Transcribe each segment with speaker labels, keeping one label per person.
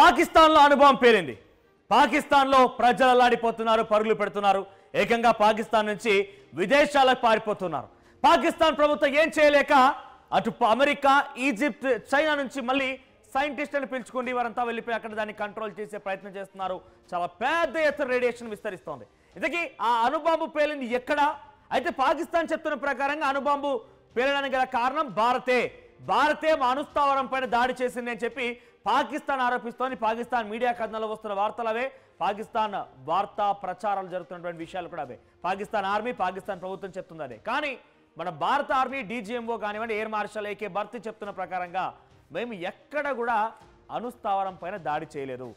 Speaker 1: పాకిస్తాన్లో అణుబాంబు పేలింది. పాకిస్తాన్లో ప్రజలు అల్లాడిపోతున్నారు, పరుగులు పెడుతున్నారు. ఏకంగా పాకిస్తాన్ నుంచి విదేశాలకు పారిపోతున్నారు. పాకిస్తాన్ ప్రభుత్వం ఏం చేయలేక అటు అమెరికా, ఈజిప్ట్, చైనా నుంచి మళ్ళీ సైంటిస్టులను పిలుచుకోండి, వారంతా వెళ్ళిపోయి అక్కడ దాన్ని కంట్రోల్ చేసే ప్రయత్నం చేస్తున్నారు. చాలా పెద్ద ఎత్తున రేడియేషన్ విస్తరిస్తోంది. ఇంతకీ ఆ అణుబాంబు పేలింది ఎక్కడ? అయితే పాకిస్తాన్ చెప్తున్న ప్రకారంగా అణుబాంబు పేలడానికి గల కారణం భారతే మా అణుస్థావరం పైన దాడి చేసింది అని చెప్పి పాకిస్తాన్ ఆరోపిస్తోంది. పాకిస్తాన్ మీడియా కథనాల్లో వస్తున్న వార్తలు అవే, పాకిస్తాన్ వార్తా ప్రచారాలు జరుగుతున్నటువంటి విషయాలు కూడా అవే. పాకిస్తాన్ ఆర్మీ, పాకిస్తాన్ ప్రభుత్వం చెప్తుంది అదే. కానీ మన భారత ఆర్మీ డీజీఎంఓ కానివ్వండి, ఎయిర్ మార్షల్ ఏకే బర్తి చెప్తున్న ప్రకారంగా మేము ఎక్కడ కూడా అణుస్థావరం పైన దాడి చేయలేదు.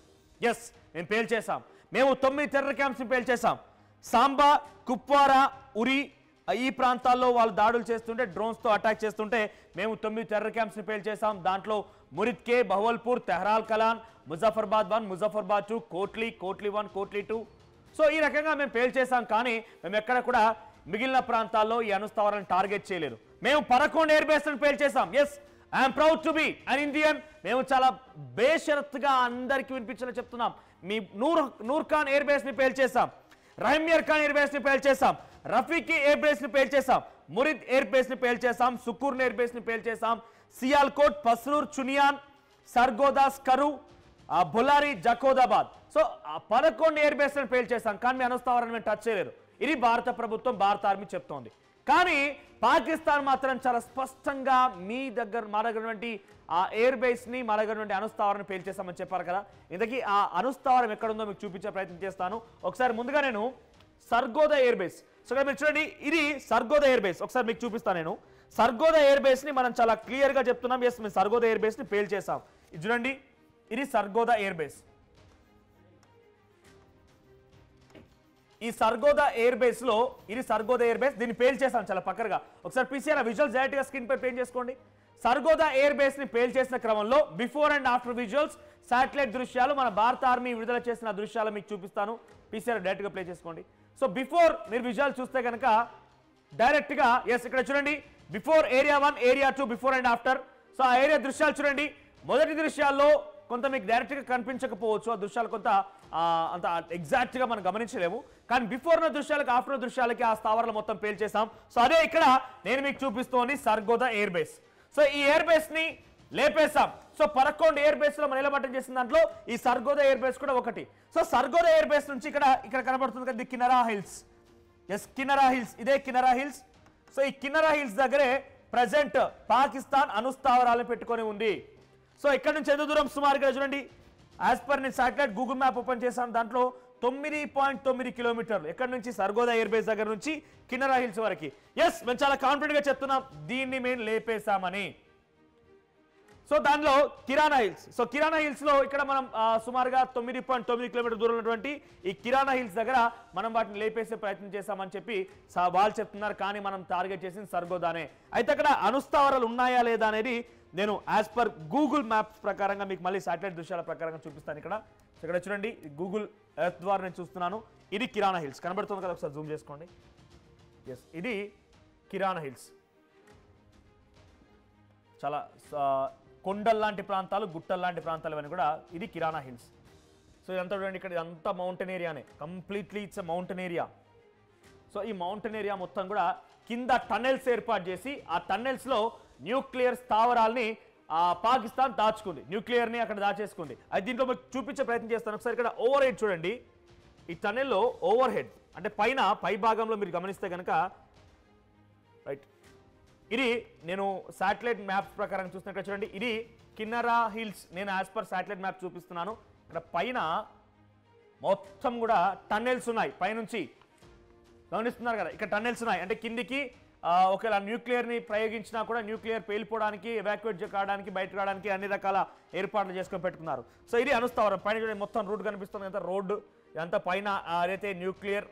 Speaker 1: ఎస్, మేము పేల్చేసాం. మేము 9 టెర్రర్ క్యాంప్స్ని పేల్చేసాం. సాంబా, కుప్వారా, ఉరి ఈ ప్రాంతాల్లో వాళ్ళు దాడులు చేస్తుంటే, డ్రోన్స్తో అటాక్ చేస్తుంటే మేము 9 టెర్రర్ క్యాంప్స్ని పేల్చేసాం. దాంట్లో మురిద్కే, బహవల్పూర్, తెహ్రాల్ కలాన్, ముజఫర్బాద్ 1, ముజఫర్బాద్ 2, కోట్లీ 1, కోట్లీ 2. సో ఈ రకంగా మేము పేల్చేసాం. కానీ మేము ఎక్కడ కూడా మిగిలిన ప్రాంతాల్లో ఈ అణుస్థావరాలను టార్గెట్ చేయలేదు. మేము పరకోండ్ ఎయిర్ బేస్లను పేల్చేసాం. Yes, I'm proud to be an Indian. మేము చాలా బేషరత్తుగా అందరికీ వినిపించేలా చెప్తున్నాం. మీ నూర్ ఖాన్ ఎయిర్ బేస్ని పేల్చేసాం, రహీమియర్ ఖాన్ ఎయిర్ బేస్ని పేల్చేసాం, రఫీకి ఎయిర్ బేస్ని పేల్చేసాం, మురిద్ ఎయిర్ బేస్ని పేల్చేసాం, సుకూర్న్ ఎయిర్ బేస్ని పేల్చేసాం, సియాల్కోట్, పస్రూర్, చునియాన్, సర్గోదా, స్కరు, బొలారి, జకోదాబాద్. సో 11 ఎయిర్ బేస్లను పేల్చేసాం. కానీ మీ అణుస్థావరాన్ని మేము టచ్ చేయలేదు. ఇది భారత ప్రభుత్వం, భారత ఆర్మీ చెప్తోంది. కానీ పాకిస్తాన్ మాత్రం చాలా స్పష్టంగా మా దగ్గర ఆ ఎయిర్ బేస్ని, మా దగ్గర అణుస్థావరాన్ని పేల్చేసామని చెప్పారు కదా. ఇంతకీ ఆ అణుస్థావరం ఎక్కడుందో మీకు చూపించే ప్రయత్నం చేస్తాను. ఒకసారి ముందుగా నేను సర్గోదా ఎయిర్ బేస్, సో మీరు చూడండి, ఇది సర్గోదా ఎయిర్ బేస్. ఒకసారి మీకు చూపిస్తాను. నేను సర్గోదా ఎయిర్ బేస్ని మనం చాలా క్లియర్గా చెప్తున్నాం. ఎస్, మేము సర్గోదా ఎయిర్ బేస్ని పేల్చేసాం. ఇది చూడండి, ఇది సర్గోదా ఎయిర్ బేస్. ఈ సర్గోదా ఎయిర్ బేస్ లో ఇది సర్గోదా ఎయిర్ బేస్, దీన్ని పేల్చేసాం చాలా పక్కగా. ఒకసారి పీసీఆర్ విజువల్స్ డైరెక్ట్ గా స్క్రీన్ పై పేల్ చేసుకోండి. సర్గోదా ఎయిర్ బేస్ ని పేల్చేసిన క్రమంలో before and after visuals, satellite దృశ్యాలు, మన భారత ఆర్మీ విడుదల చేసిన దృశ్యాలు మీకు చూపిస్తాను. పీసీఆర్ డైరెక్ట్ గా ప్లే చేసుకోండి. సో బిఫోర్ మీరు విజువల్ చూస్తే కనుక డైరెక్ట్ గా, ఎస్, ఇక్కడ చూడండి, before area 1, area 2, before and after. So ఆ ఏరియా దృశ్యాలు చూడండి. మొదటి దృశ్యాల్లో కొంత మీకు డైరెక్ట్గా కనిపించకపోవచ్చు, ఆ దృశ్యాలు కొంత అంత ఎగ్జాక్ట్గా మనం గమనించలేము. కానీ బిఫోర్ ఉన్న దృశ్యాలకి, ఆఫ్టర్ దృశ్యాలకి ఆ స్థావరాలు మొత్తం పేల్చేసాం. సో అదే ఇక్కడ నేను మీకు చూపిస్తోంది సర్గోదా ఎయిర్ బేస్. సో ఈ ఎయిర్ బేస్ ని లేపేసాం. సో 11 ఎయిర్ బేస్ లో మనం నిలబట్టం చేసిన దాంట్లో ఈ సర్గోదా ఎయిర్ బేస్ కూడా ఒకటి. సో సర్గోదా ఎయిర్ బేస్ నుంచి ఇక్కడ కనబడుతుంది కదా కిన్నరా హిల్స్. ఎస్, కిన్నరా హిల్స్, ఇదే కిన్నరా హిల్స్. సో ఈ కిన్నరా హిల్స్ దగ్గరే ప్రజెంట్ పాకిస్తాన్ అణుస్థావరాలను పెట్టుకొని ఉంది. సో ఇక్కడ నుంచి ఎంత దూరం సుమారుగా చూడండి, యాజ్ పర్ నేను శాటిలైట్ గూగుల్ మ్యాప్ ఓపెన్ చేశాను, దాంట్లో 9.9 కిలోమీటర్లు ఎక్కడ నుంచి సర్గోదా ఎయిర్ బేస్ దగ్గర నుంచి కిన్నరా హిల్స్ వరకు. ఎస్, మేము చాలా కాన్ఫిడెంట్ గా చెప్తున్నాం దీన్ని మేము లేపేశామని. సో దానిలో కిరాణా హిల్స్, సో కిరాణా హిల్స్ లో ఇక్కడ మనం సుమారుగా 9.9 కిలోమీటర్ దూరం ఉన్నటువంటి ఈ కిరాణా హిల్స్ దగ్గర మనం వాటిని లేపేసే ప్రయత్నం చేశామని చెప్పి వాళ్ళు చెప్తున్నారు. కానీ మనం టార్గెట్ చేసింది సర్గోదానే. అయితే అక్కడ అణుస్థావరాలు ఉన్నాయా లేదా అనేది నేను యాజ్ పర్ గూగుల్ మ్యాప్స్ ప్రకారంగా మీకు మళ్ళీ శాటిలైట్ దృశ్యాల ప్రకారంగా చూపిస్తాను. ఇక్కడ చూడండి, గూగుల్ ఎర్త్ ద్వారా నేను చూస్తున్నాను. ఇది కిరాణా హిల్స్ కనబడుతుంది కదా, ఒకసారి జూమ్ చేసుకోండి. ఎస్, ఇది కిరాణా హిల్స్. చాలా కొండల్లాంటి ప్రాంతాలు, గుట్టల్లాంటి ప్రాంతాలు ఇవన్నీ కూడా ఇది కిరాణా హిల్స్. సో ఇదంతా చూడండి, ఇక్కడ ఇదంతా మౌంటైన్ ఏరియానే, completely it's a mountain area. So ఈ మౌంటైన్ ఏరియా మొత్తం కూడా కింద టన్నెల్స్ ఏర్పాటు చేసి ఆ టన్నెల్స్ లో న్యూక్లియర్ స్థావరాల్ని పాకిస్తాన్ దాచుకుంది, న్యూక్లియర్ని అక్కడ దాచేసుకుంది. అది దీంట్లో మీకు చూపించే ప్రయత్నం చేస్తాను. ఒకసారి ఇక్కడ ఓవర్ హెడ్ చూడండి, ఈ టన్నెల్లో ఓవర్ హెడ్ అంటే పై భాగంలో మీరు గమనిస్తే కనుక, రైట్, ఇది నేను శాటిలైట్ మ్యాప్స్ ప్రకారం చూస్తున్నట్టు చూడండి, ఇది కిన్నరా హిల్స్. నేను యాజ్ పర్ శాటిలైట్ మ్యాప్ చూపిస్తున్నాను. ఇక్కడ పైన మొత్తం కూడా టన్నెల్స్ ఉన్నాయి. పైనుంచి గమనిస్తున్నారు కదా, ఇక్కడ టన్నెల్స్ ఉన్నాయి. అంటే కిందికి ఒకవేళ న్యూక్లియర్ని ప్రయోగించినా కూడా న్యూక్లియర్ పేలిపోవడానికి, ఎవాక్యుయేట్ కావడానికి, బయటకు రావడానికి అన్ని రకాల ఏర్పాట్లు చేసుకొని పెట్టుకున్నారు. సో ఇది అణుస్థావరం. పైన మొత్తం రూట్ కనిపిస్తుంది కదా, రోడ్డు ఇదంతా పైన ఏదైతే న్యూక్లియర్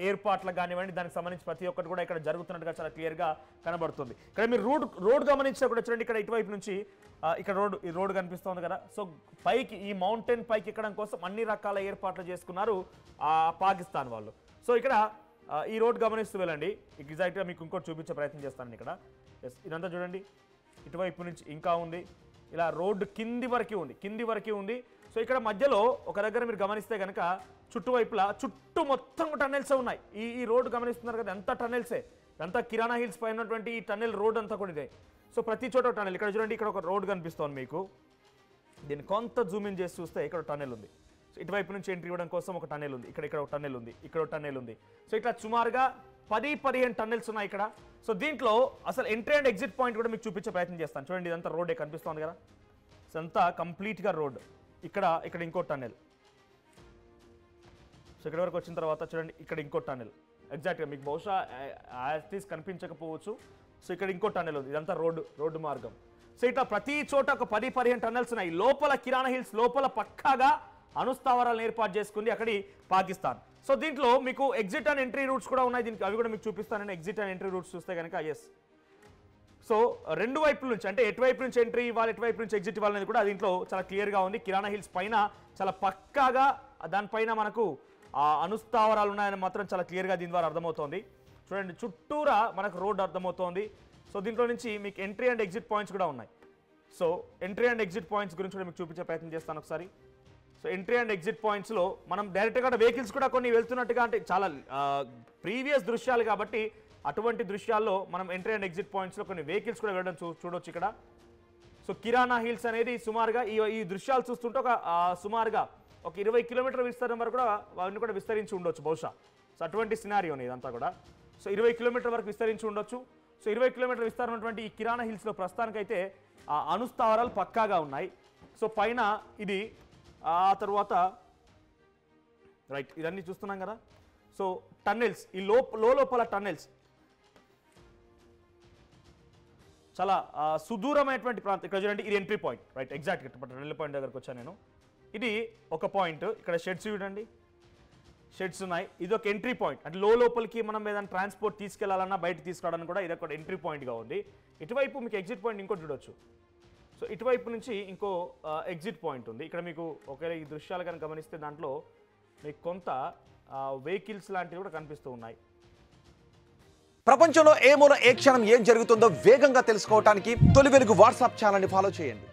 Speaker 1: ఏర్పాట్లకు కానివ్వండి, దానికి సంబంధించి ప్రతి ఒక్కటి కూడా ఇక్కడ జరుగుతున్నట్టుగా చాలా క్లియర్గా కనబడుతుంది. ఇక్కడ మీరు రోడ్ గమనించినా కూడా చూడండి, ఇక్కడ ఇటువైపు నుంచి ఇక్కడ ఈ రోడ్డు కనిపిస్తుంది కదా. సో పైకి ఈ మౌంటైన్ పైకి ఎక్కడం కోసం అన్ని రకాల ఏర్పాట్లు చేసుకున్నారు పాకిస్తాన్ వాళ్ళు. సో ఇక్కడ ఈ రోడ్ గమనిస్తూ వెళ్ళండి, ఎగ్జాక్ట్గా మీకు ఇంకోటి చూపించే ప్రయత్నం చేస్తాను ఇక్కడ. ఎస్, ఇదంతా చూడండి, ఇటువైపు నుంచి ఇంకా ఉంది, ఇలా రోడ్డు కింది వరకు ఉంది. సో ఇక్కడ మధ్యలో ఒక దగ్గర మీరు గమనిస్తే కనుక చుట్టువైపులా చుట్టూ మొత్తం టన్నెల్స్ ఉన్నాయి. ఈ రోడ్డు గమనిస్తున్నారు కదా, ఎంత టన్నెల్సే, అంతా కిరాణా హిల్స్ పైన ఉన్నటువంటి ఈ టన్నెల్ రోడ్ అంతా కూడా ఇదే. సో ప్రతి చోట టన్నెల్. ఇక్కడ చూడండి, ఇక్కడ ఒక రోడ్ కనిపిస్తోంది మీకు. దీన్ని కొంత జూమ్ ఇన్ చేసి చూస్తే ఇక్కడ టన్నెల్ ఉంది. సో ఇటువైపు నుంచి ఎంట్రీ ఇవ్వడం కోసం ఒక టన్నెల్ ఉంది, ఇక్కడ ఒక టన్నెల్ ఉంది, ఇక్కడ ఒక టన్నెల్ ఉంది. సో ఇట్లా సుమారుగా 10-15 టన్నెల్స్ ఉన్నాయి ఇక్కడ. సో దీంట్లో అసలు ఎంట్రీ అండ్ ఎగ్జిట్ పాయింట్ కూడా మీకు చూపించే ప్రయత్నం చేస్తాను. చూడండి, ఇదంతా రోడ్డే కనిపిస్తోంది కదా, సో అంతా కంప్లీట్గా రోడ్. ఇక్కడ ఇంకో టన్నెల్. సో ఇక్కడ వరకు వచ్చిన తర్వాత చూడండి, ఇక్కడ ఇంకో టన్నెల్. ఎగ్జాక్ట్గా మీకు బహుశా యాజ్ కనిపించకపోవచ్చు. సో ఇక్కడ ఇంకో టన్నెల్ ఉంది, ఇదంతా రోడ్డు మార్గం. సో ఇట్లా ప్రతి చోట ఒక 10-15 టన్నెల్స్ ఉన్నాయి. లోపల కిరాణా హిల్స్ లోపల పక్కాగా అణుస్థావరాలను ఏర్పాటు చేసుకుంది అక్కడి పాకిస్తాన్. సో దీంట్లో మీకు ఎగ్జిట్ అండ్ ఎంట్రీ రూట్స్ కూడా ఉన్నాయి. దీనికి అవి కూడా మీకు చూపిస్తానని. ఎగ్జిట్ అండ్ ఎంట్రీ రూట్స్ చూస్తే కనుక ఎస్. సో రెండు వైపుల నుంచి, అంటే ఎటువైపు నుంచి ఎంట్రీ ఇవ్వాలి, ఎటువైపు నుంచి ఎగ్జిట్ ఇవ్వాలనేది కూడా దీంట్లో చాలా క్లియర్గా ఉంది. కిరాణా హిల్స్ పైన చాలా పక్కాగా దానిపైన మనకు అణుస్థావరాలు ఉన్నాయని మాత్రం చాలా క్లియర్గా దీని ద్వారా అర్థమవుతోంది. చూడండి, చుట్టూరా మనకు రోడ్ అర్థమవుతోంది. సో దీంట్లో నుంచి మీకు ఎంట్రీ అండ్ ఎగ్జిట్ పాయింట్స్ కూడా ఉన్నాయి. So entry and exit points గురించి కూడా మీకు చూపించే ప్రయత్నం చేస్తాను ఒకసారి. సో ఎంట్రీ అండ్ ఎగ్జిట్ పాయింట్స్లో మనం డైరెక్ట్గా వెహికల్స్ కూడా కొన్ని వెళ్తున్నట్టుగా, అంటే చాలా ప్రీవియస్ దృశ్యాలు కాబట్టి అటువంటి దృశ్యాల్లో మనం ఎంట్రీ అండ్ ఎగ్జిట్ పాయింట్స్లో కొన్ని వెహికల్స్ కూడా వెళ్ళడం చూడొచ్చు ఇక్కడ. సో కిరాణా హిల్స్ అనేది సుమారుగా ఈ దృశ్యాలు చూస్తుంటే సుమారుగా ఒక 20 కిలోమీటర్ల విస్తరణ వరకు కూడా వాటిని కూడా విస్తరించి ఉండొచ్చు బహుశా. సో అటువంటి సినారియోని ఇదంతా కూడా. సో 20 కిలోమీటర్ల వరకు విస్తరించి ఉండొచ్చు. సో 20 కిలోమీటర్ల విస్తరణ ఉన్నటువంటి ఈ కిరాణా హిల్స్లో ప్రస్తుతానికైతే అణుస్థావరాలు పక్కాగా ఉన్నాయి. సో పైన ఇది, ఆ తర్వాత రైట్ ఇదన్నీ చూస్తున్నాం కదా. సో టన్నెల్స్, ఈ లోపల టన్నెల్స్ చాలా సుదూరమైనటువంటి ప్రాంతం. ఇక్కడ చూడండి, ఇది ఎంట్రీ పాయింట్, రైట్ ఎగ్జాక్ట్గా టన్నెల్ పాయింట్ దగ్గరకు వచ్చాను నేను. ఇది ఒక పాయింట్. ఇక్కడ షెడ్స్ చూడండి, షెడ్స్ ఉన్నాయి. ఇది ఒక ఎంట్రీ పాయింట్, అంటే లోపలికి మనం ఏదైనా ట్రాన్స్పోర్ట్ తీసుకెళ్లాలన్నా బయట తీసుకురావడానికి కూడా ఇది ఒక ఎంట్రీ పాయింట్గా ఉంది. ఇటువైపు మీకు ఎగ్జిట్ పాయింట్ ఇంకోటి చూడొచ్చు. సో ఇటువైపు నుంచి ఇంకో ఎగ్జిట్ పాయింట్ ఉంది. ఇక్కడ మీకు ఒకవేళ ఈ దృశ్యాలు కనుక గమనిస్తే దాంట్లో మీకు కొంత వెహికల్స్ లాంటివి కూడా కనిపిస్తూ ఉన్నాయి.
Speaker 2: ప్రపంచంలో ఏ మూల ఏ క్షణం ఏం జరుగుతుందో వేగంగా తెలుసుకోవడానికి తొలి వెలుగు వాట్సాప్ ఛానల్ని ఫాలో చేయండి.